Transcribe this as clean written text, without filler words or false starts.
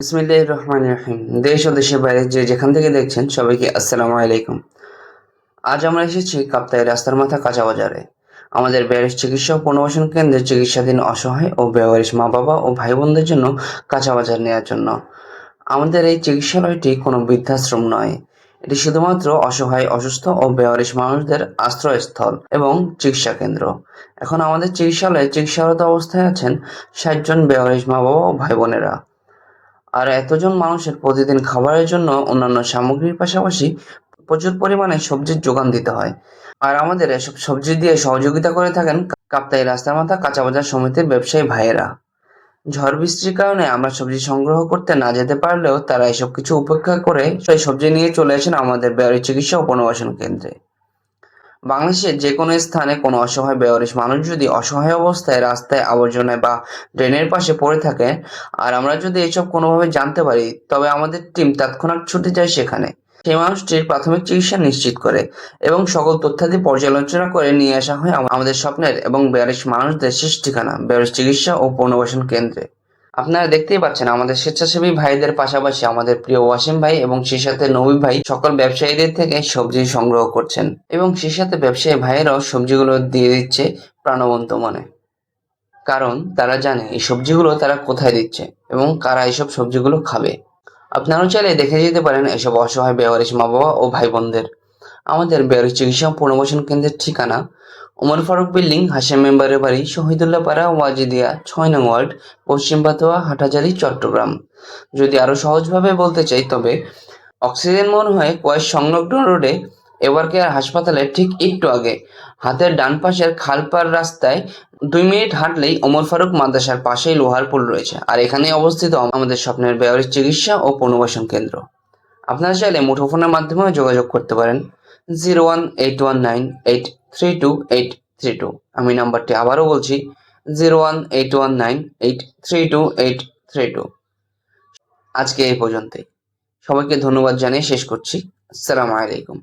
বিসমিল্লাহির রহমানির রহিম। দেশ ও দেশের বাইরে যে যেখান থেকে দেখছেন সবাইকে আসসালামু আলাইকুম। আজ আমরা এসেছি কাপ্তাই রাস্তার মাথা কাঁচা বাজারে। আমাদের বেয়ারিশ চিকিৎসা ও পুনর্বাসন কেন্দ্রে চিকিৎসাধীন অসহায় ও বেওয়ারিশ মা বাবা ও ভাই বোনদের জন্য কাঁচা বাজার নেওয়ার জন্য। আমাদের এই চিকিৎসালয়টি কোনো বৃদ্ধাশ্রম নয়, এটি শুধুমাত্র অসহায়, অসুস্থ ও বেওয়ারিশ মানুষদের আশ্রয়স্থল এবং চিকিৎসা কেন্দ্র। এখন আমাদের চিকিৎসালয়ে চিকিৎসারত অবস্থায় আছেন ৬০ জন বেওয়ারিশ মা বাবা ও ভাই বোনেরা। আর এতজন মানুষের প্রতিদিন খাবারের জন্য অন্যান্য সামগ্রীর পাশাপাশি প্রচুর পরিমাণে সবজির যোগান দিতে হয়। আর আমাদের এসব সবজি দিয়ে সহযোগিতা করে থাকেন কাপ্তাই রাস্তার মাথা কাঁচা বাজার সমিতির ব্যবসায়ী ভাইয়েরা। ঝড় বৃষ্টির কারণে আমরা সবজি সংগ্রহ করতে না যেতে পারলেও তারা এসব কিছু উপেক্ষা করে সেই সবজি নিয়ে চলে আসেন আমাদের বেয়ারি চিকিৎসা ও পুনর্বাসন কেন্দ্রে। বাংলাদেশের যেকোনো স্থানে কোনো অসহায় বেওয়ারিশ মানুষ যদি অসহায় অবস্থায় রাস্তায়, আবর্জনায় বা ড্রেনের পাশে পড়ে থাকে, আর আমরা যদি এসব কোনোভাবে জানতে পারি, তবে আমাদের টিম তৎক্ষণাৎ ছুটে যায় সেখানে। সেই মানুষটির প্রাথমিক চিকিৎসা নিশ্চিত করে এবং সকল তথ্যাদি পর্যালোচনা করে নিয়ে আসা হয় আমাদের স্বপ্নের এবং বেওয়ারিশ মানুষদের শেষ ঠিকানা বেওয়ারিশ চিকিৎসা ও পুনর্বাসন কেন্দ্রে। আপনারা দেখতেই পাচ্ছেন আমাদের স্বেচ্ছাসেবী ভাইদের পাশাপাশি আমাদের প্রিয় ওয়াসিম ভাই এবং সেই সাথে নবী ভাই সকল ব্যবসায়ীদের থেকে সবজি সংগ্রহ করছেন এবং সেই সাথে ব্যবসায়ী ভাইয়েরাও সবজিগুলো দিয়ে দিচ্ছে প্রাণবন্ত মনে, কারণ তারা জানে এই সবজিগুলো তারা কোথায় দিচ্ছে এবং কারা এইসব সবজিগুলো খাবে। আপনারাও চাইলে দেখে যেতে পারেন এসব অসহায় বেওয়ারিশ মা বাবা ও ভাই বোনদের। আমাদের বেওয়ারিশ চিকিৎসা ও পুনর্বাসন কেন্দ্রের ঠিকানা ওমর ফারুক বিল্ডিং, হাশেম মেম্বারের বাড়ি, শহীদুল্লাহ পাড়া, ওয়াজিদিয়া, ৬ নং ওয়ার্ড, পশ্চিম পাতোয়া, হাটহাজারী, চট্টগ্রাম। যদি আরো সহজভাবে বলতে চাই, তবে অক্সিজেন মনে হয় কোয়েস সংলগ্ন রোডে এভার কেয়ার হাসপাতালের ঠিক একটু আগে হাতের ডান পাশের খালপাড় রাস্তায় ২ মিনিট হাঁটলেই ওমর ফারুক মাদ্রাসার পাশেই লোহার পুল রয়েছে। আর এখানেই অবস্থিত আমাদের স্বপ্নের বেওয়ারিশ চিকিৎসা ও পুনর্বাসন কেন্দ্র। আপনারা চাইলে মুঠোফোনের মাধ্যমেও যোগাযোগ করতে পারেন 018198328832। আমি নাম্বারটি আবারও বলছি 018198328832। আজকে এই পর্যন্তই। সবাইকে ধন্যবাদ জানিয়ে শেষ করছি। আসসালামু আলাইকুম।